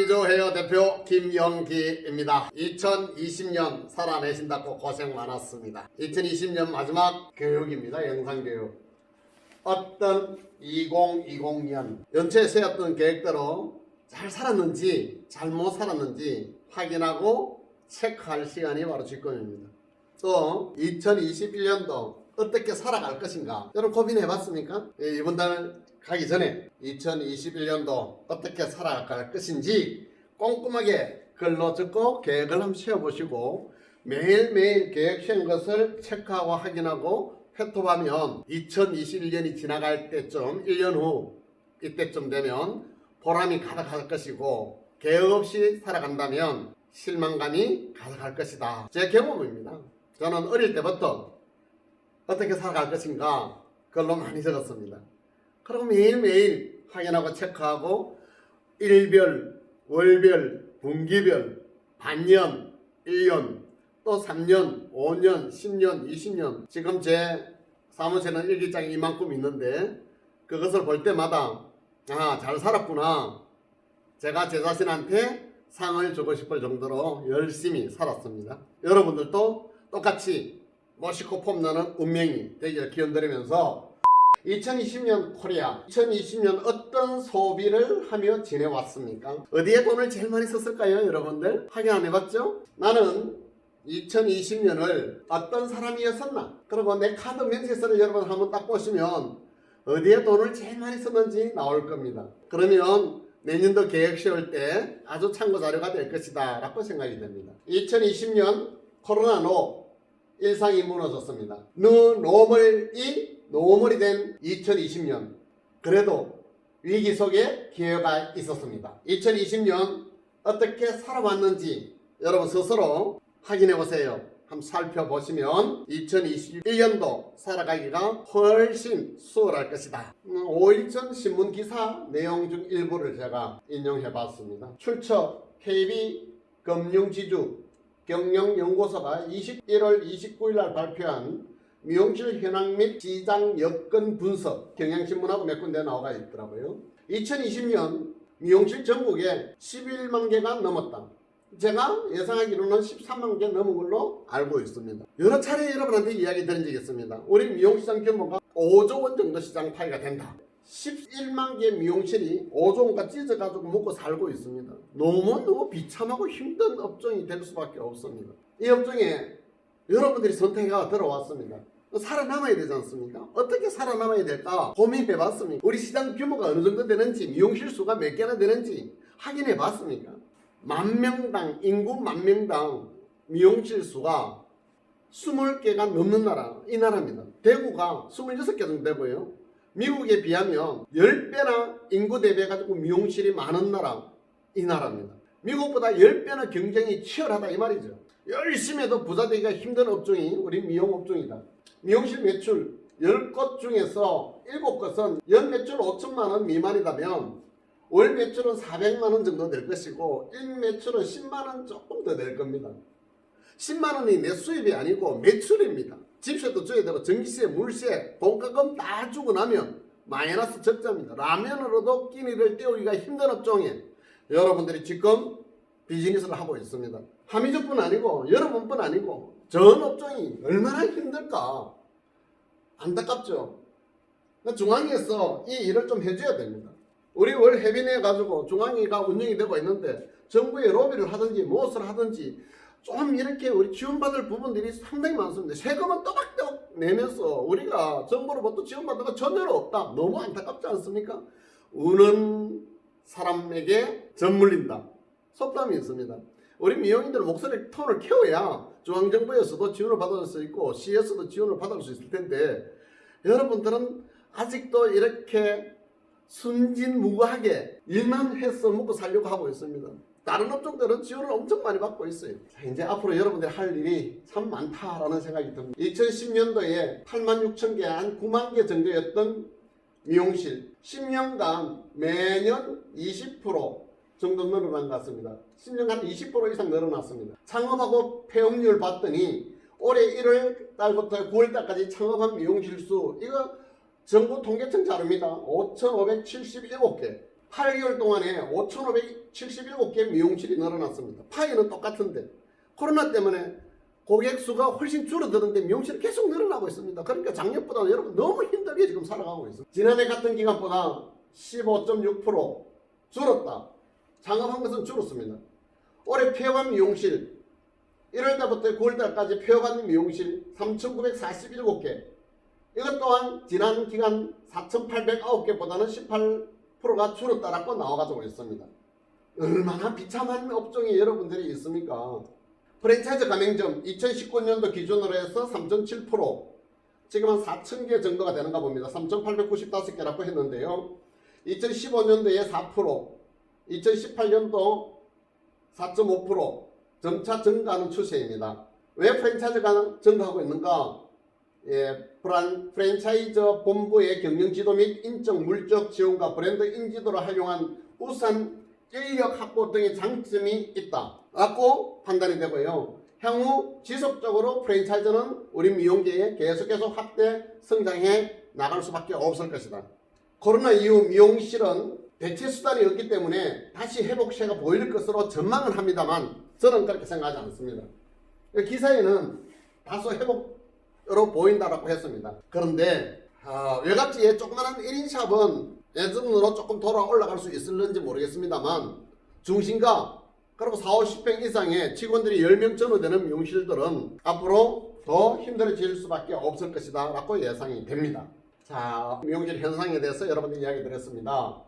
한미조 헤어 대표 김영기입니다. 2020년 살아내신다고 고생 많았습니다. 2020년 마지막 교육입니다. 영상교육. 어떤 2020년 연초에 세웠던 계획대로 잘 살았는지 잘못 살았는지 확인하고 체크할 시간이 바로 지금입니다. 또 2021년도 어떻게 살아갈 것인가 여러분 고민해 봤습니까? 이번 달 가기 전에 2021년도 어떻게 살아갈 것인지 꼼꼼하게 글로 적고 계획을 한번 세워보시고 매일매일 계획 세운 것을 체크하고 확인하고 회톱하면 2021년이 지나갈 때쯤 1년 후 이때쯤 되면 보람이 가득할 것이고 계획 없이 살아간다면 실망감이 가득할 것이다. 제 경험입니다. 저는 어릴 때부터 어떻게 살아갈 것인가 글로 많이 적었습니다. 그리고 매일매일 확인하고 체크하고 일별, 월별, 분기별, 반년, 1년, 또 3년, 5년, 10년, 20년 지금 제 사무실은 일기장이 이만큼 있는데 그것을 볼 때마다 잘 살았구나. 제가 제 자신한테 상을 주고 싶을 정도로 열심히 살았습니다. 여러분들도 똑같이 멋있고 폼나는 운명이 되기를 기원드리면서 2020년 코리아 2020년 어떤 소비를 하며 지내왔습니까? 어디에 돈을 제일 많이 썼을까요? 여러분들 확인 안 해봤죠? 나는 2020년을 어떤 사람이었었나? 그리고 내 카드 명세서를 여러분 한번 딱 보시면 어디에 돈을 제일 많이 썼는지 나올 겁니다. 그러면 내년도 계획 세울 때 아주 참고 자료가 될 것이다 라고 생각이 됩니다. 2020년 코로나로 일상이 무너졌습니다. 노멀이 된 2020년. 그래도 위기 속에 기회가 있었습니다. 2020년 어떻게 살아왔는지 여러분 스스로 확인해 보세요. 한번 살펴보시면 2021년도 살아가기가 훨씬 수월할 것이다. 5일 전 신문 기사 내용 중 일부를 제가 인용해 봤습니다. 출처 KB금융지주 경영연구소가 21월 29일 날 발표한 미용실 현황 및 시장 여건 분석 경향신문하고 몇 군데 나와 있더라고요. 2020년 미용실 전국에 11만 개가 넘었다. 제가 예상하기로는 13만 개 넘은 걸로 알고 있습니다. 여러 차례 여러분한테 이야기 드린 적이 있습니다. 우리 미용시장 규모가 5조 원 정도 시장 파이가 된다. 11만 개 미용실이 5조 원가 찢어가지고 먹고 살고 있습니다. 너무 비참하고 힘든 업종이 될 수밖에 없습니다. 이 업종에 여러분들이 선택해가 들어왔습니다. 살아남아야 되지 않습니까? 어떻게 살아남아야 될까 고민해 봤습니까? 우리 시장 규모가 어느 정도 되는지 미용실 수가 몇 개나 되는지 확인해 봤습니까? 인구 만 명당 미용실 수가 20개가 넘는 나라 이 나라입니다. 대구가 26개 정도 되고요. 미국에 비하면 10배나 인구 대비해가지고 미용실이 많은 나라 이 나라입니다. 미국보다 10배나 경쟁이 치열하다 이 말이죠. 열심히 해도 부자 되기가 힘든 업종이 우리 미용업종이다. 미용실 매출 10곳 중에서 7곳은 연 매출 5천만 원 미만이라면 월 매출은 400만 원 정도 될 것이고 일 매출은 10만 원 조금 더 될 겁니다. 10만 원이 내 수입이 아니고 매출입니다. 집세도 줘야 되고 전기세, 물세, 돈가금 다 주고 나면 마이너스 적자입니다. 라면으로도 끼니를 때우기가 힘든 업종에 여러분들이 지금 비즈니스를 하고 있습니다. 한미조뿐 아니고 여러분뿐 아니고 전 업종이 얼마나 힘들까 안타깝죠. 중앙에서 이 일을 좀 해줘야 됩니다. 우리 월 해빈해 가지고 중앙위가 운영이 되고 있는데 정부에 로비를 하든지 무엇을 하든지 좀 이렇게 우리 지원받을 부분들이 상당히 많습니다. 세금은 또박또박 내면서 우리가 정부로부터 지원받는 거 전혀 없다. 너무 안타깝지 않습니까? 우는 사람에게 젖물린다. 속담이 있습니다. 우리 미용인들 목소리 톤을 키워야 중앙정부에서도 지원을 받을 수 있고 시에서도 지원을 받을 수 있을 텐데 여러분들은 아직도 이렇게 순진무구하게 일만 해서 먹고 살려고 하고 있습니다. 다른 업종들은 지원을 엄청 많이 받고 있어요. 자, 이제 앞으로 여러분들이 할 일이 참 많다라는 생각이 듭니다. 2010년도에 8만 6천 개, 한 9만 개 정도였던 미용실 10년간 매년 20% 정도 늘어난 것 같습니다. 10년간 20% 이상 늘어났습니다. 창업하고 폐업률 봤더니 올해 1월 달부터 9월 달까지 창업한 미용실 수 이거 정부 통계청 자료입니다. 5,577개. 8개월 동안에 5,577개 미용실이 늘어났습니다. 파이는 똑같은데 코로나 때문에 고객 수가 훨씬 줄어드는데 미용실이 계속 늘어나고 있습니다. 그러니까 작년보다 여러분 너무 힘들게 지금 살아가고 있습니다. 지난해 같은 기간보다 15.6% 줄었다. 창업한 것은 줄었습니다. 올해 폐업한 미용실 1월달부터 9월달까지 폐업한 미용실 3,941개. 이것 또한 지난 기간 4,809개보다는 18%가 줄었다라고 나와가지고 있습니다. 얼마나 비참한 업종이 여러분들이 있습니까? 프랜차이즈 가맹점 2019년도 기준으로 해서 3.7%, 지금 한 4,000개 정도가 되는가 봅니다. 3,895개라고 했는데요. 2015년도에 4%, 2018년도 4.5% 점차 증가하는 추세입니다. 왜 프랜차이즈가 증가하고 있는가? 프랜차이즈 본부의 경영지도 및 인적 물적 지원과 브랜드 인지도를 활용한 우수한 인력 확보 등의 장점이 있다 라고 판단이 되고요. 향후 지속적으로 프랜차이즈는 우리 미용계에 계속해서 확대 성장해 나갈 수밖에 없을 것이다. 코로나 이후 미용실은 대체 수단이 없기 때문에 다시 회복세가 보일 것으로 전망은 합니다만 저는 그렇게 생각하지 않습니다. 기사에는 다소 회복으로 보인다라고 했습니다. 그런데 외곽지에 조그마한 1인샵은 예전으로 조금 돌아 올라갈 수 있을는지 모르겠습니다만 중심가 그리고 4, 50평 이상의 직원들이 10명 전후 되는 미용실들은 앞으로 더 힘들어질 수밖에 없을 것이다 라고 예상이 됩니다. 자, 미용실 현상에 대해서 여러분들 이야기 드렸습니다.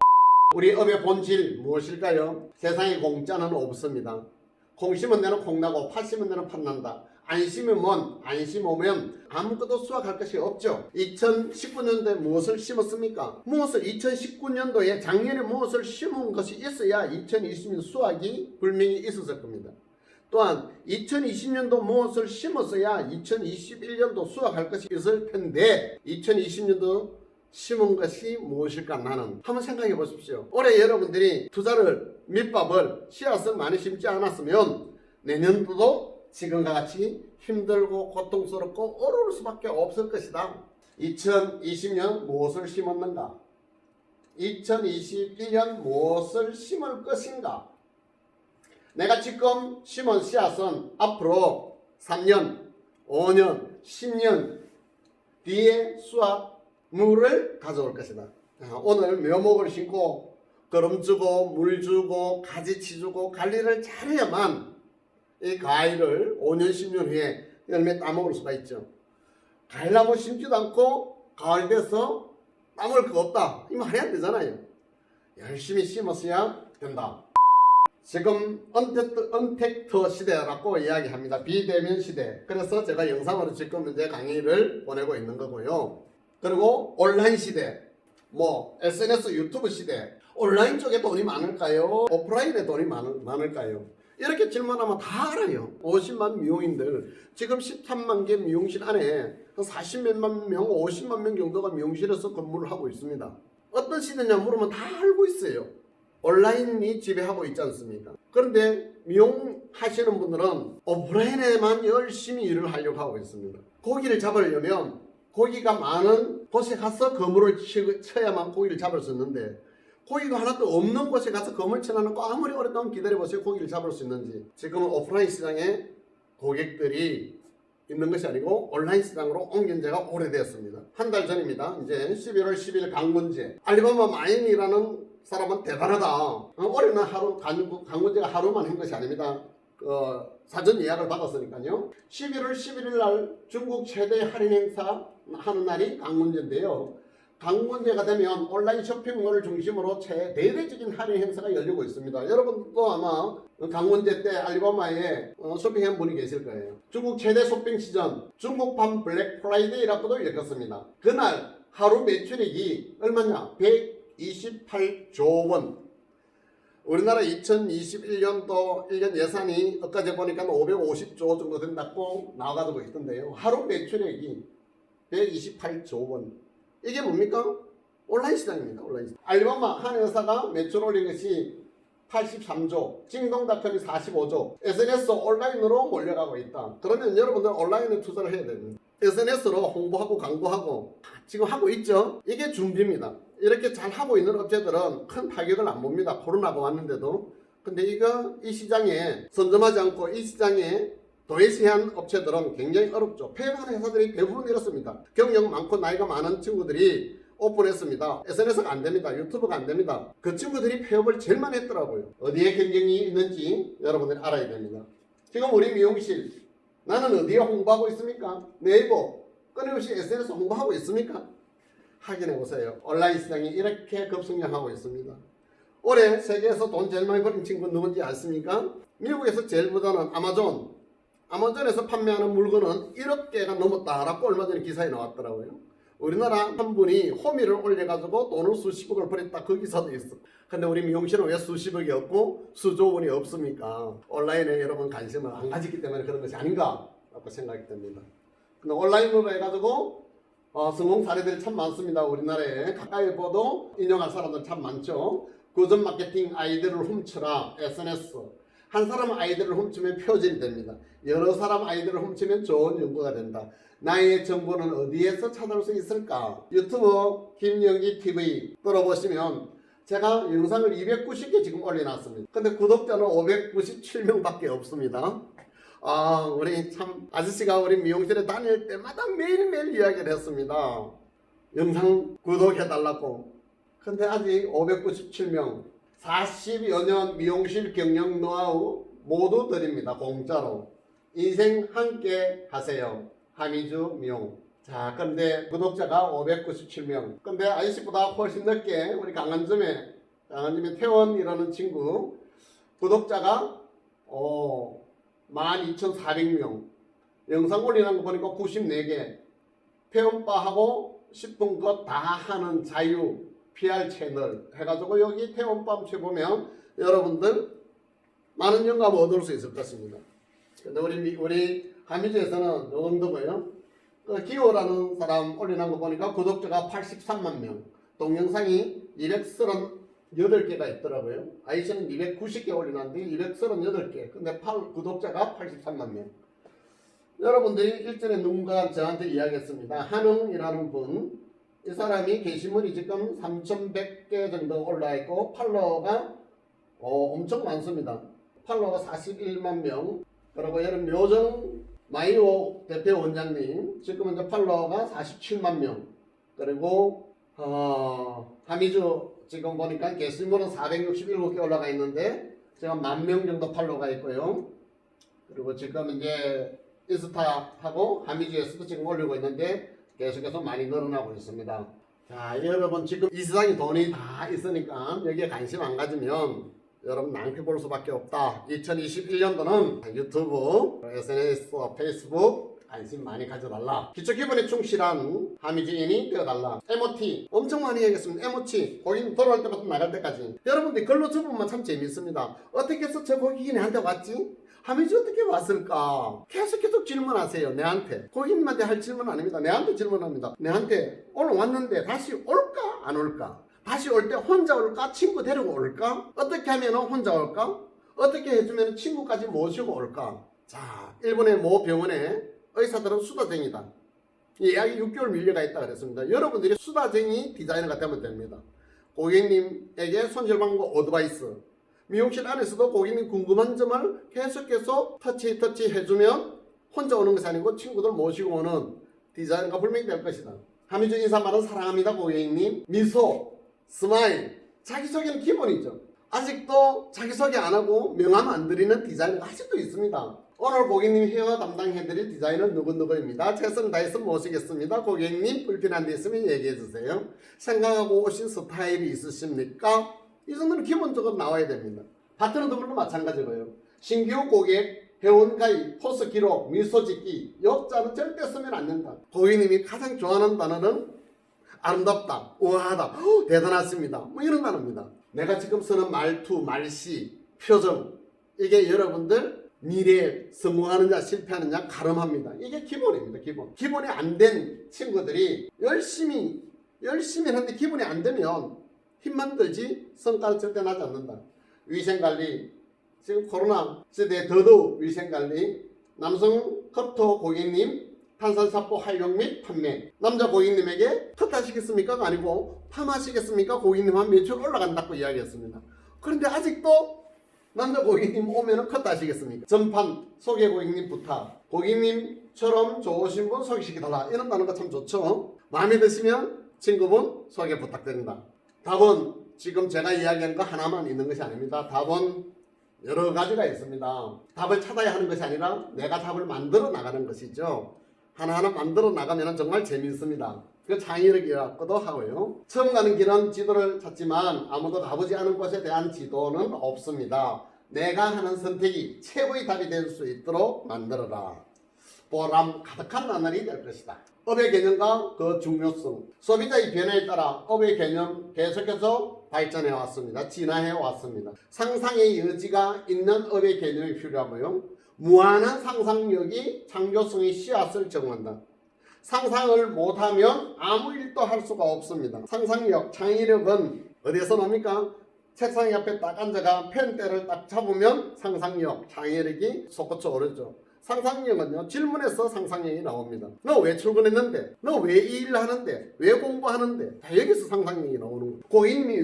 우리 업의 본질 무엇일까요? 세상에 공짜는 없습니다. 콩 심은 데는 콩나고 팥 심은 데는 팥난다. 안 심으면 안심 오면 아무것도 수확할 것이 없죠. 2019년도에 무엇을 심었습니까? 무엇을 2019년도에 작년에 무엇을 심은 것이 있어야 2020년 수확이 분명히 있었을 겁니다. 또한 2020년도 무엇을 심었어야 2021년도 수확할 것이 있을 텐데 2020년도 심은 것이 무엇일까 나는 한번 생각해 보십시오. 올해 여러분들이 투자를 밑밥을 씨앗을 많이 심지 않았으면 내년도도 지금과 같이 힘들고 고통스럽고 어려울 수밖에 없을 것이다. 2020년 무엇을 심었는가? 2021년 무엇을 심을 것인가? 내가 지금 심은 씨앗은 앞으로 3년, 5년, 10년 뒤에 수확물을 가져올 것이다. 오늘 묘목을 심고 거름 주고 물 주고 가지치 주고 관리를 잘해야만 이 과일을 5년 10년 후에 열매 따먹을 수가 있죠. 과일나무 심지도 않고 가을 돼서 따먹을 거 없다 이 말이 안 되잖아요. 열심히 심었어야 된다. 지금 언택트 시대라고 이야기합니다. 비대면 시대. 그래서 제가 영상으로 지금 이제 강의를 보내고 있는 거고요. 그리고 온라인 시대, SNS 유튜브 시대. 온라인 쪽에 돈이 많을까요? 오프라인에 돈이 많을까요? 이렇게 질문하면 다 알아요. 50만 미용인들 지금 13만 개 미용실 안에 한 40몇만 명, 50만 명 정도가 미용실에서 근무를 하고 있습니다. 어떤 시대냐 물으면 다 알고 있어요. 온라인이 지배하고 있지 않습니까? 그런데 미용하시는 분들은 오프라인에만 열심히 일을 하려고 하고 있습니다. 고기를 잡으려면 고기가 많은 곳에 가서 거물을 쳐야만 고기를 잡을 수 있는데 고기가 하나도 없는 곳에 가서 거물 쳐놔놓고 아무리 오랫동안 기다려보세요. 고기를 잡을 수 있는지. 지금은 오프라인 시장에 고객들이 있는 것이 아니고 온라인 시장으로 옮긴 지가 오래되었습니다. 한 달 전입니다. 이제 11월 10일 강문재. 알리바바 마인이라는 사람은 대단하다. 올해는 강문재가 하루만 한 것이 아닙니다. 사전 예약을 받았으니까요. 11월 11일 날 중국 최대 할인 행사 하는 날이 강문재인데요. 강문재가 되면 온라인 쇼핑몰을 중심으로 최대대적인 할인 행사가 열리고 있습니다. 여러분도 아마 강문재 때 알리바바에 쇼핑한 분이 계실 거예요. 중국 최대 쇼핑 시전 중국판 블랙 프라이데이라고도 읽었습니다. 그날 하루 매출액이 얼마냐? 128조 원. 우리나라 2021년도 1년 예산이 엊그제 보니까 550조 정도 된다고 나와가지고 있던데요. 하루 매출액이 128조 원. 이게 뭡니까? 온라인 시장입니다. 온라인 시장. 알리바바 한 회사가 매출 올린 것이 83조, 징동닷컴이 45조, SNS 온라인으로 몰려가고 있다. 그러면 여러분들 온라인에 투자를 해야 됩니다. SNS로 홍보하고 광고하고 지금 하고 있죠? 이게 준비입니다. 이렇게 잘 하고 있는 업체들은 큰 타격을 안 봅니다. 코로나가 왔는데도. 근데 이 시장에 선점하지 않고 이 시장에 도외시한 업체들은 굉장히 어렵죠. 폐업하는 회사들이 대부분 이렇습니다. 경력 많고 나이가 많은 친구들이 오픈했습니다. SNS가 안 됩니다. 유튜브가 안 됩니다. 그 친구들이 폐업을 제일 많이 했더라고요. 어디에 경쟁이 있는지 여러분들이 알아야 됩니다. 지금 우리 미용실 나는 어디에 홍보하고 있습니까? 네이버 끊임없이 SNS 홍보하고 있습니까? 확인해 보세요. 온라인 시장이 이렇게 급성장하고 있습니다. 올해 세계에서 돈 제일 많이 버린 친구 누군지 아십니까? 미국에서 제일 부자는 아마존에서 판매하는 물건은 1억 개가 넘었다라고 얼마 전에 기사에 나왔더라고요. 우리나라 한 분이 호미를 올려가지고 돈을 수십억을 벌였다 그 기사도 있어. 근데 우리 미용실은 왜 수십억이 없고 수조 원이 없습니까? 온라인에 여러분 관심을 안 가졌기 때문에 그런 것이 아닌가 라고 생각이 듭니다. 근데 온라인으로 해가지고 성공 사례들이 참 많습니다. 우리나라에 가까이 봐도 인용할 사람들 참 많죠. 구전 마케팅 아이디를 훔쳐라 SNS. 한 사람 아이디를 훔치면 표절이 됩니다. 여러 사람 아이디를 훔치면 좋은 연구가 된다. 나의 정보는 어디에서 찾을 수 있을까? 유튜브 김영기 TV 들어보시면 제가 영상을 290개 지금 올려놨습니다. 근데 구독자는 597명밖에 없습니다. 우리 참 아저씨가 우리 미용실에 다닐 때마다 매일매일 이야기를 했습니다. 영상 구독해달라고. 근데 아직 597명 40여 년 미용실 경영 노하우 모두 드립니다. 공짜로. 인생 함께 하세요. 하미주 미용. 자, 근데 구독자가 597명. 근데 아저씨보다 훨씬 늦게 우리 강한점에 태원이라는 친구 구독자가 12,400명. 영상 올리는 거 보니까 94개. 태원바하고 싶은 것 다 하는 자유 PR 채널 해가지고 여기 태원밤 쳐보면 여러분들 많은 영감 얻을 수 있을 것입니다. 근데 우리 하미주에서는 요 정도고요. 기호라는 사람 올리는 거 보니까 구독자가 83만 명. 동영상이 238개가 있더라고요. 아이씨는 290개 올리는데 238개. 근데 구독자가 83만 명. 여러분들이 일전에 누군가 저한테 이야기했습니다. 한웅이라는 분. 이 사람이 게시물이 지금 3,100개 정도 올라와 있고 팔로워가 엄청 많습니다. 팔로워가 41만 명. 그리고 여러분 묘정 마이오 대표 원장님 지금 이제 팔로워가 47만 명. 그리고 하미주 지금 보니까 게시물은 467개 올라가 있는데 지금 10,000명 정도 팔로워가 있고요. 그리고 지금 이제 인스타하고 하미주에서도 지금 올리고 있는데 계속해서 많이 늘어나고 있습니다. 자, 여러분 지금 이 세상에 돈이 다 있으니까 여기에 관심 안 가지면 여러분 낭패 볼 수밖에 없다. 2021년도는 유튜브, SNS, 페이스북 관심 많이 가져달라. 기초 기본에 충실한 하미주인이 되어달라. MOT 엄청 많이 얘기했습니다. MOT 고객님 돌아올 때부터 나갈 때까지. 여러분들 글로 적으면 참 재밌습니다. 어떻게 해서 저 고객이 내한테 왔지? 하미주 어떻게 왔을까? 계속 질문하세요. 내한테. 고객님한테 할 질문 아닙니다. 내한테 질문합니다. 내한테 오늘 왔는데 다시 올까? 안 올까? 다시 올 때 혼자 올까? 친구 데리고 올까? 어떻게 하면 혼자 올까? 어떻게 해주면 친구까지 모시고 올까? 자, 일본의 모 병원에 의사들은 수다쟁이다. 예약이 6개월 밀려가 있다 그랬습니다. 여러분들이 수다쟁이 디자이너가 되면 됩니다. 고객님에게 손질방법 어드바이스. 미용실 안에서도 고객님 궁금한 점을 계속해서 터치 해주면 혼자 오는 것이 아니고 친구들 모시고 오는 디자이너가 분명히 될 것이다. 하미주 인사말은 사랑합니다 고객님. 미소, 스마일. 자기소개는 기본이죠. 아직도 자기소개 안 하고 명함 안 드리는 디자이너가 아직도 있습니다. 오늘 고객님 헤어 담당해드릴 디자이너 누구누구입니다. 최선을 다해서 모시겠습니다. 고객님 불편한 데 있으면 얘기해 주세요. 생각하고 오신 스타일이 있으십니까? 이 정도는 기본적으로 나와야 됩니다. 파트너들도 마찬가지고요. 신규 고객, 회원가입, 포스 기록, 미소 짓기, 역자는 절대 쓰면 안 된다. 고객님이 가장 좋아하는 단어는 아름답다, 우아하다, 대단하십니다. 뭐 이런 단어입니다. 내가 지금 쓰는 말투, 말씨, 표정 이게 여러분들 미래에 성공하느냐 실패하느냐 가름합니다. 이게 기본입니다. 기본이 안 된 친구들이 열심히 하는데 기본이 안 되면 힘만 들지 성과는 절대 나지 않는다. 위생관리 지금 코로나 시대에 더더욱 위생관리 남성 커터 고객님 탄산사포 활용 및 판매. 남자 고객님에게 컷하시겠습니까가 아니고 파마하시겠습니까? 고객님 하면 매출 올라간다고 이야기했습니다. 그런데 아직도 남자 고객님 오면은 컷하시겠습니까? 전판 소개 고객님 부탁. 고객님처럼 좋으신 분 소개시켜달라. 이런 단어가 참 좋죠. 마음에 드시면 친구분 소개 부탁드립니다. 답은 지금 제가 이야기한 거 하나만 있는 것이 아닙니다. 답은 여러 가지가 있습니다. 답을 찾아야 하는 것이 아니라 내가 답을 만들어 나가는 것이죠. 하나하나 만들어 나가면 정말 재미있습니다. 그 창의력이라고도 하고요. 처음 가는 길은 지도를 찾지만 아무도 가보지 않은 곳에 대한 지도는 없습니다. 내가 하는 선택이 최고의 답이 될 수 있도록 만들어라. 보람 가득한 나날이 될 것이다. 업의 개념과 그 중요성. 소비자의 변화에 따라 업의 개념 계속해서 발전해 왔습니다. 진화해 왔습니다. 상상의 여지가 있는 업의 개념이 필요하고요. 무한한 상상력이 창조성의 씨앗을 정한다. 상상을 못하면 아무 일도 할 수가 없습니다. 상상력, 창의력은 어디에서 납니까? 책상 옆에 딱 앉아가 펜대를 딱 잡으면 상상력, 창의력이 솟구쳐 오르죠. 상상력은요, 질문에서 상상력이 나옵니다. 너 왜 출근했는데? 너 왜 이 일을 하는데? 왜 공부하는데? 다 여기서 상상력이 나오는 거예요. 고객님이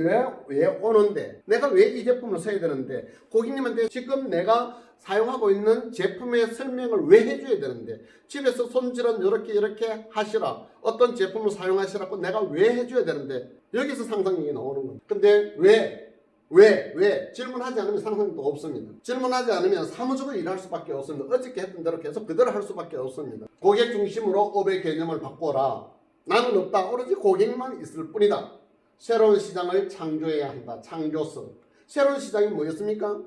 왜 오는데? 내가 왜 이 제품을 써야 되는데? 고객님한테 지금 내가 사용하고 있는 제품의 설명을 왜 해줘야 되는데? 집에서 손질은 이렇게 하시라. 어떤 제품을 사용하시라고 내가 왜 해줘야 되는데? 여기서 상상력이 나오는 거예요. 근데 왜? 질문하지 않으면 상상도 없습니다. 질문하지 않으면 사무적으로 일할 수밖에 없습니다. 어저께 했던 대로 계속 그대로 할 수밖에 없습니다. 고객 중심으로 업의 개념을 바꿔라. 나는 없다. 오로지 고객만 있을 뿐이다. 새로운 시장을 창조해야 한다. 창조성. 새로운 시장이 뭐였습니까?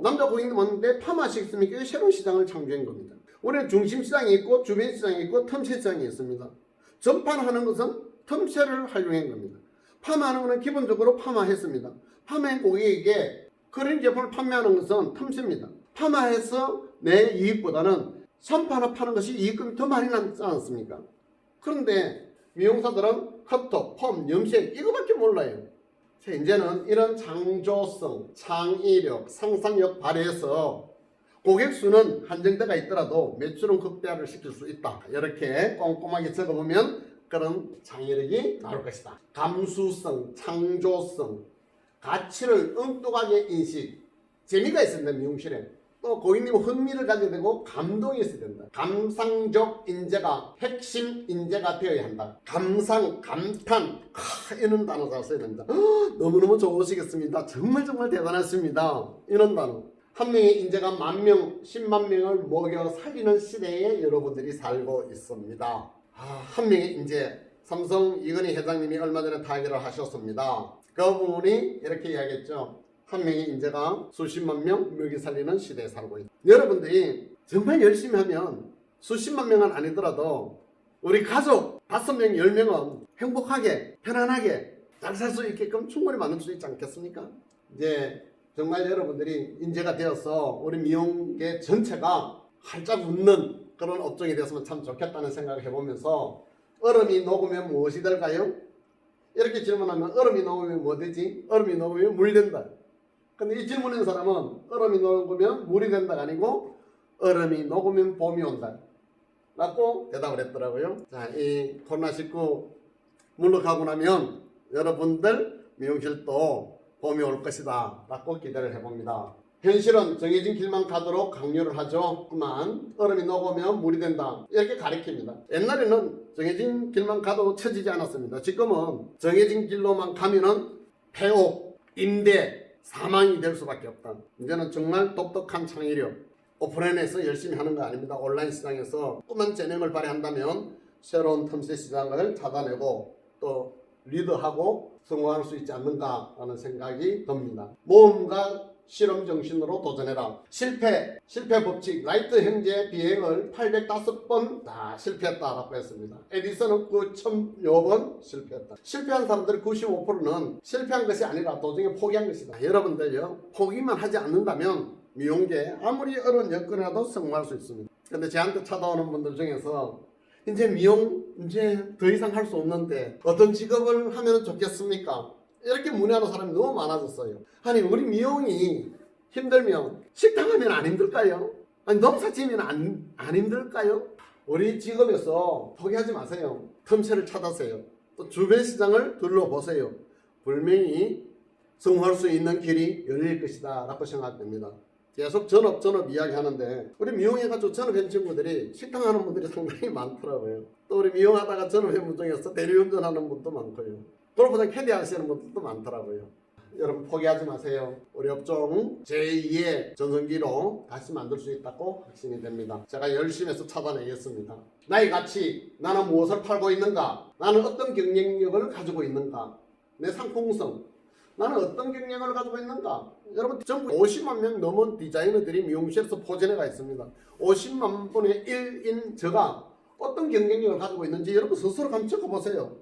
남자 고객님 왔는데 파마하시겠습니까? 새로운 시장을 창조한 겁니다. 우리는 중심 시장이 있고 주변 시장이 있고 틈새 시장이 있습니다. 전판하는 것은 틈새를 활용한 겁니다. 파마하는 것은 기본적으로 파마했습니다. 파마한 고객에게 그런 제품을 판매하는 것은 틈새입니다. 파마해서 내 이익보다는 선파나 파는 것이 이익금이 더 많이 남지 않습니까? 그런데 미용사들은 커터, 펌, 염색 이거밖에 몰라요. 이제는 이런 창조성, 창의력, 상상력 발휘해서 고객 수는 한정대가 있더라도 매출은 극대화를 시킬 수 있다. 이렇게 꼼꼼하게 적어보면 그런 창의력이 나올 것이다. 감수성, 창조성, 가치를 엉뚱하게 인식, 재미가 있어야 된다. 미용실에 또 고객님 흥미를 가져야 되고 감동이 있어야 된다. 감상적 인재가 핵심 인재가 되어야 한다. 감상, 감탄 이런 단어가 써야 된다. 너무너무 좋으시겠습니다. 정말 대단하십니다. 이런 단어. 한 명의 인재가 10,000명, 10만 명을 먹여 살리는 시대에 여러분들이 살고 있습니다. 한 명의 인재, 삼성 이건희 회장님이 얼마 전에 타결을 하셨습니다. 그분이 이렇게 이야기했죠. 한 명의 인재가 수십만 명 먹여 살리는 시대에 살고 있다. 여러분들이 정말 열심히 하면 수십만 명은 아니더라도 우리 가족 5명, 10명은 행복하게, 편안하게 잘 살 수 있게끔 충분히 만들 수 있지 않겠습니까? 이제 정말 여러분들이 인재가 되어서 우리 미용계 전체가 활짝 웃는 그런 업종이 되었으면 참 좋겠다는 생각을 해보면서 얼음이 녹으면 무엇이 될까요? 이렇게 질문하면 얼음이 녹으면 뭐 되지? 얼음이 녹으면 물이 된다. 근데 이 질문한 사람은 얼음이 녹으면 물이 된다가 아니고 얼음이 녹으면 봄이 온다 라고 대답을 했더라고요. 자, 이 코로나19 물러가고 나면 여러분들 미용실도 봄이 올 것이다 라고 기대를 해봅니다. 현실은 정해진 길만 가도록 강요를 하죠. 그만 얼음이 녹으면 물이 된다 이렇게 가리킵니다. 옛날에는 정해진 길만 가도 쳐지지 않았습니다. 지금은 정해진 길로만 가면은 폐업, 임대, 사망이 될 수밖에 없다. 이제는 정말 독특한 창의력, 오프라인에서 열심히 하는 거 아닙니다. 온라인 시장에서 조금만 재능을 발휘한다면 새로운 틈새 시장을 찾아내고 또 리드하고 성공할 수 있지 않는가라는 생각이 듭니다. 모험가 실험 정신으로 도전해라. 실패 법칙, 라이트 형제 비행을 805번 다 실패했다라고 했습니다. 에디슨은 9,000여 번 실패했다. 실패한 사람들의 95%는 실패한 것이 아니라 도중에 포기한 것이다. 여러분들요, 포기만 하지 않는다면 미용계 아무리 어려운 여건이라도 성공할 수 있습니다. 근데 저한테 찾아오는 분들 중에서 이제 미용 이제 더 이상 할 수 없는데 어떤 직업을 하면 좋겠습니까? 이렇게 문의하는 사람이 너무 많아졌어요. 아니 우리 미용이 힘들면 식당 하면 안 힘들까요? 아니 농사 지으면 안 힘들까요? 우리 직업에서 포기하지 마세요. 틈새를 찾으세요. 또 주변 시장을 둘러보세요. 분명히 성공할 수 있는 길이 열릴 것이다 라고 생각됩니다. 계속 전업 이야기 하는데 우리 미용해가지고 전업한 친구들이 식당 하는 분들이 상당히 많더라고요. 또 우리 미용하다가 전업한 분 중에서 대리운전하는 분도 많고요. 골프장 캐디 하시는 분들도 많더라고요. 여러분 포기하지 마세요. 우리 업종 제2의 전성기로 다시 만들 수 있다고 확신이 됩니다. 제가 열심히 해서 찾아내겠습니다. 나의 가치, 나는 무엇을 팔고 있는가? 나는 어떤 경쟁력을 가지고 있는가? 내 상품성, 나는 어떤 경쟁력을 가지고 있는가? 여러분 전국 50만 명 넘은 디자이너들이 미용실에서 포진해가 있습니다. 50만 분의 1인 저가 어떤 경쟁력을 가지고 있는지 여러분 스스로 한번 적어보세요.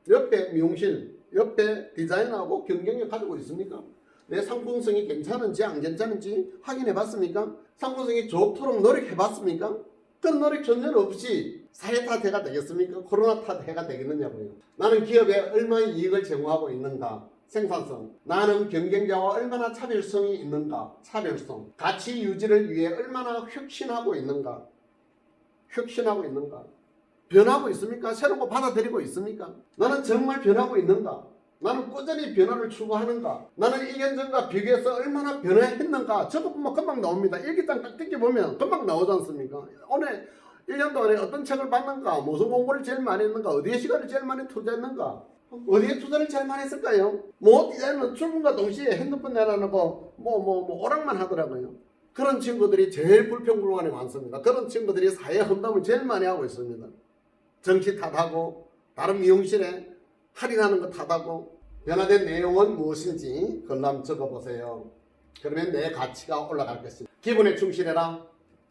옆에 미용실, 옆에 디자인하고 경쟁력 가지고 있습니까? 내 상품성이 괜찮은지 안 괜찮은지 확인해 봤습니까? 상품성이 좋도록 노력해 봤습니까? 그런 노력 전혀 없이 사회 탓해가 되겠습니까? 코로나 탓해가 되겠느냐고요. 나는 기업에 얼마나 이익을 제공하고 있는가? 생산성. 나는 경쟁자와 얼마나 차별성이 있는가? 차별성. 가치 유지를 위해 얼마나 혁신하고 있는가? 혁신하고 있는가? 변하고 있습니까? 새로운 거 받아들이고 있습니까? 나는 정말 변하고 있는가? 나는 꾸준히 변화를 추구하는가? 나는 1년 전과 비교해서 얼마나 변화했는가? 저거 보면 금방 나옵니다. 일기장 딱 뜯겨보면 금방 나오지 않습니까? 오늘 1년 동안에 어떤 책을 봤는가? 무슨 공부를 제일 많이 했는가? 어디에 시간을 제일 많이 투자했는가? 어디에 투자를 제일 많이 했을까요? 뭐 디자인은 출근과 동시에 핸드폰 내려놓고 오락만 하더라고요. 그런 친구들이 제일 불평불만이 많습니다. 그런 친구들이 사회 험담을 제일 많이 하고 있습니다. 정치 탓하고 다른 미용실에 할인하는 거 탓하고 변화된 내용은 무엇인지 글로 한번 적어보세요. 그러면 내 가치가 올라갈 것입니다. 기본에 충실해라.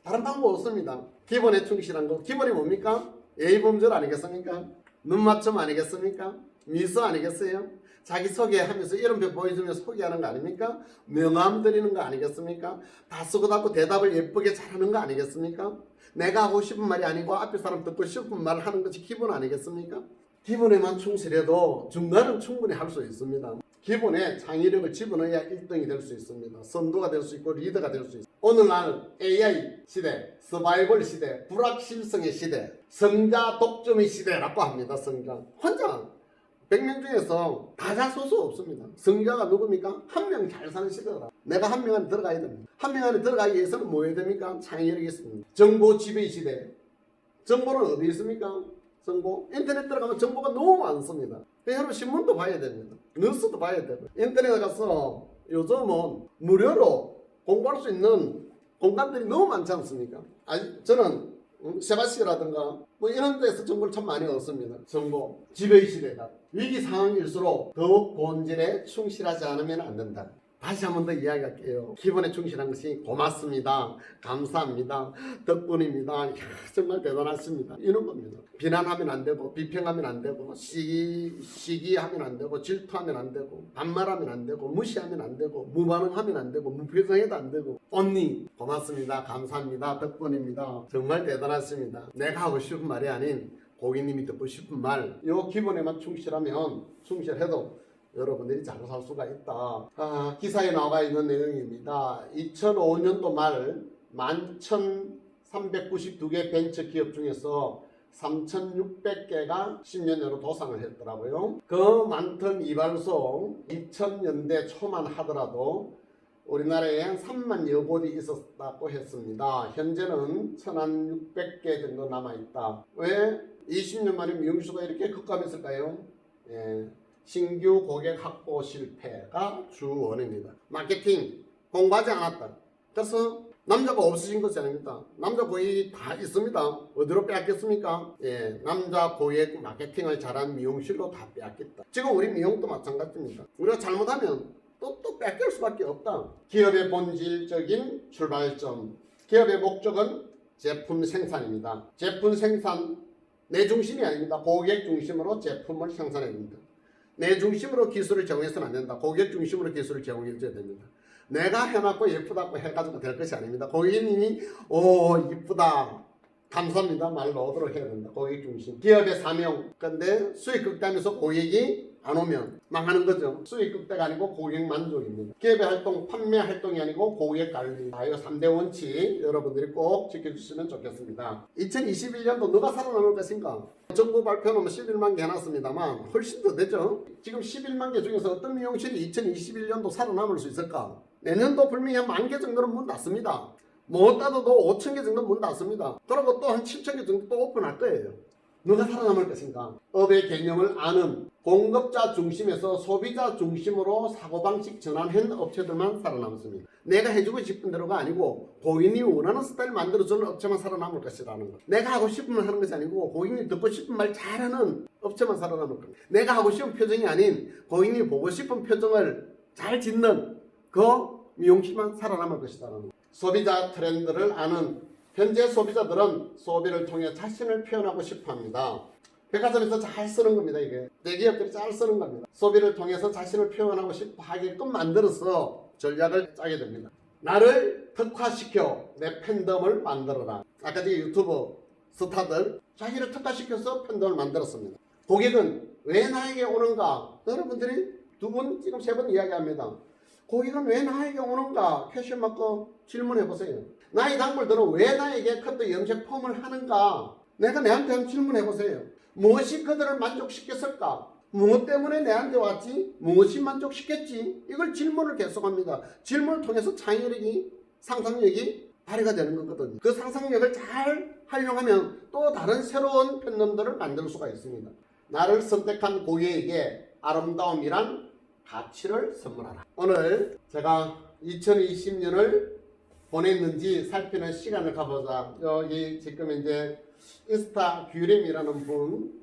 다른 방법 없습니다. 기본에 충실한 거. 기본이 뭡니까? 예의범절 아니겠습니까? 눈맞춤 아니겠습니까? 미소 아니겠어요? 자기소개하면서 이름표 보여주면서 소개하는 거 아닙니까? 명함 드리는 거 아니겠습니까? 다 쓰고 닫고 대답을 예쁘게 잘하는 거 아니겠습니까? 내가 하고 싶은 말이 아니고 앞에 사람 듣고 싶은 말을 하는 것이 기본 아니겠습니까? 기본에만 충실해도 중간은 충분히 할 수 있습니다. 기본에 창의력을 집어넣어야 1등이 될 수 있습니다. 선도가 될 수 있고 리더가 될 수 있습니다. 오늘날 AI 시대, 서바이벌 시대, 불확실성의 시대, 성자 독점의 시대라고 합니다. 성자. 혼자 100명 중에서 다자소수 없습니다. 성자가 누굽니까? 한 명 잘 사는 시대라. 내가 한 명 안에 들어가야 됩니다. 한 명 안에 들어가기 위해서는 뭐 해야 됩니까? 창의력이 있습니다. 정보 지배 시대. 정보는 어디 있습니까? 정보. 인터넷 들어가면 정보가 너무 많습니다. 여러분 신문도 봐야 됩니다. 뉴스도 봐야 되고. 인터넷에 가서 요즘은 무료로 공부할 수 있는 공간들이 너무 많지 않습니까? 저는 세바시라든가 뭐 이런 데서 정보를 참 많이 얻습니다. 정보. 지배의 시대다. 위기 상황일수록 더욱 본질에 충실하지 않으면 안 된다. 다시 한 번 더 이야기할게요. 기본에 충실한 것이 고맙습니다. 감사합니다. 덕분입니다. 이야, 정말 대단하십니다. 이런 겁니다. 비난하면 안 되고 비평하면 안 되고 시기하면 안 되고 질투하면 안 되고 반말하면 안 되고 무시하면 안 되고 무반응하면 안 되고 무표정해도 안 되고 언니 고맙습니다. 감사합니다. 덕분입니다. 정말 대단하십니다. 내가 하고 싶은 말이 아닌 고객님이 듣고 싶은 말, 요 기본에만 충실해도 여러분들이 잘 살 수가 있다. 기사에 나와 있는 내용입니다. 2005년도 말 11,392개 벤처 기업 중에서 3,600개가 10년여로 도산을 했더라고요. 그 많던 이발소 2000년대 초만 하더라도 우리나라에 3만여 곳이 있었다고 했습니다. 현재는 1,600개 정도 남아있다. 왜 20년 만에 미용실수가 이렇게 급감했을까요? 신규 고객 확보 실패가 주 원인입니다. 마케팅 공부하지 않았다. 그래서 남자가 없어진 것이 아닙니다. 남자 고객이 다 있습니다. 어디로 빼앗겼습니까? 남자 고객 마케팅을 잘한 미용실로 다 빼앗겼다. 지금 우리 미용도 마찬가지입니다. 우리가 잘못하면 또 뺏길 수밖에 없다. 기업의 본질적인 출발점, 기업의 목적은 제품 생산입니다. 제품 생산 내 중심이 아닙니다. 고객 중심으로 제품을 생산해야 됩니다. 내 중심으로 기술을 제공해서는 안 된다. 고객 중심으로 기술을 제공해줘야 됩니다. 내가 해놨고 예쁘다고 해가지고 될 것이 아닙니다. 고객님이 이쁘다 감사합니다 말로 오도록 해야 된다. 고객 중심. 기업의 사명. 근데 수익 극대화하면서 고객이 안 오면 망하는 거죠. 수익 극대가 아니고 고객 만족입니다. 기업의 활동, 판매 활동이 아니고 고객 관리. 이 3대 원칙 여러분들이 꼭 지켜주시면 좋겠습니다. 2021년도 누가 살아남을 것인가? 정부 발표는 11만 개 해놨습니다만 훨씬 더 되죠. 지금 11만 개 중에서 어떤 미용실이 2021년도 살아남을 수 있을까? 내년도 분명히 한 10,000개 정도는 문 닫습니다. 못 닫아도 5,000개 정도 문 닫습니다. 그리고 또 한 7,000개 정도 또 오픈할 거예요. 누가 살아남을 것인가? 업의 개념을 아는 공급자 중심에서 소비자 중심으로 사고방식 전환한 업체들만 살아남습니다. 내가 해주고 싶은 대로가 아니고 고객이 원하는 스타일 만들어주는 업체만 살아남을 것이라는 것. 내가 하고 싶으면 하는 것이 아니고 고객이 듣고 싶은 말 잘하는 업체만 살아남을 겁니다. 내가 하고 싶은 표정이 아닌 고객이 보고 싶은 표정을 잘 짓는 그 미용실만 살아남을 것이라는 것. 소비자 트렌드를 아는 현재 소비자들은 소비를 통해 자신을 표현하고 싶어합니다. 백화점에서 잘 쓰는 겁니다. 이게 대기업들이 잘 쓰는 겁니다. 소비를 통해서 자신을 표현하고 싶어 하게끔 만들어서 전략을 짜게 됩니다. 나를 특화시켜 내 팬덤을 만들어라. 아까 전에 유튜브 스타들 자기를 특화시켜서 팬덤을 만들었습니다. 고객은 왜 나에게 오는가? 여러분들이 2번 지금 3번 이야기합니다. 고객은 왜 나에게 오는가? 퀘션 마크 질문해 보세요. 나의 단골들은 왜 나에게 커트 염색 펌을 하는가? 내가 내한테 한번 질문해 보세요. 무엇이 그들을 만족시켰을까? 무엇 때문에 내한테 왔지? 무엇이 만족시켰지? 이걸 질문을 계속합니다. 질문을 통해서 창의력이, 상상력이 발휘가 되는 거거든요. 그 상상력을 잘 활용하면 또 다른 새로운 팬덤들을 만들 수가 있습니다. 나를 선택한 고객에게 아름다움이란 가치를 선물하라. 오늘 제가 2020년을 보냈는지 살피는 시간을 가보자. 여기 지금 이제 인스타 규림이라는 분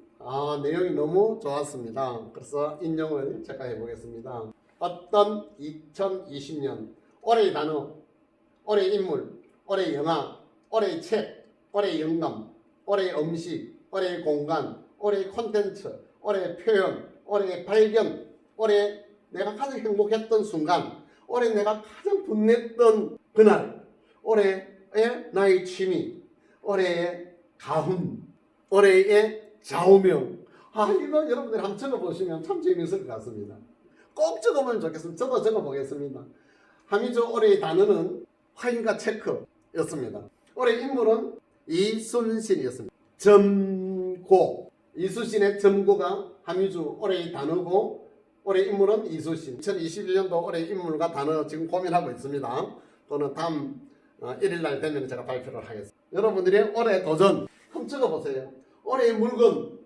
내용이 너무 좋았습니다. 그래서 인용을 제가 해보겠습니다. 어떤 2020년 올해의 단어, 올해의 인물, 올해의 영화, 올해의 책, 올해의 영감, 올해의 음식, 올해의 공간, 올해의 콘텐츠, 올해의 표현, 올해의 발견, 올해 내가 가장 행복했던 순간, 올해 내가 가장 분냈던 그날, 올해의 나의 취미, 올해의 가훈, 올해의 좌우명. 이거 여러분들이 한번 적어보시면 참 재미있을 것 같습니다. 꼭 적어보면 좋겠습니다. 저도 적어보겠습니다. 하미주 올해의 단어는 확인과 체크였습니다. 올해 인물은 이순신이었습니다. 점고. 이순신의 점고가 하미주 올해의 단어고 올해 인물은 이순신. 2021년도 올해 인물과 단어 지금 고민하고 있습니다. 또는 다음 1일날 되면 제가 발표를 하겠습니다. 여러분들이 올해 도전 한번 적어보세요. 올해의 물건,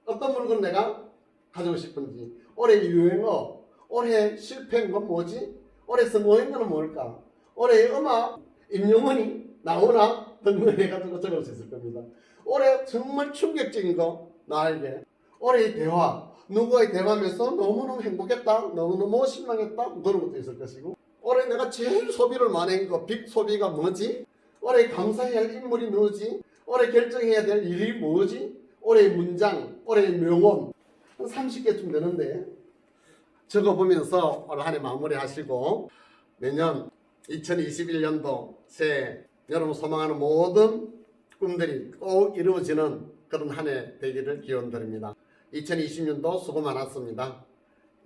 어떤 물건 내가 가지고 싶은지, 올해 유행어, 올해 실패한 건 뭐지? 올해 성공한 건 뭘까? 올해의 음악, 임영원이 나오나? 등등 해가지고 적을 수 있을 겁니다. 올해 정말 충격적인 거, 나에게. 올해의 대화, 누구와의 대화하면서 너무너무 행복했다, 너무너무 실망했다, 그런 것도 있을 것이고, 올해 내가 제일 소비를 많이 한 거, 빅 소비가 뭐지? 올해 감사해야 할 인물이 누구지? 올해 결정해야 될 일이 뭐지? 올해의 문장, 올해의 명언, 한 30개쯤 되는데 적어보면서 올 한 해 마무리하시고 내년 2021년도 새해 여러분 소망하는 모든 꿈들이 꼭 이루어지는 그런 한 해 되기를 기원드립니다. 2020년도 수고 많았습니다.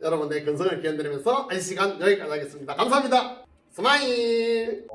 여러분의 건성을 기원드리면서 이 시간 여기까지 하겠습니다. 감사합니다. 스마일.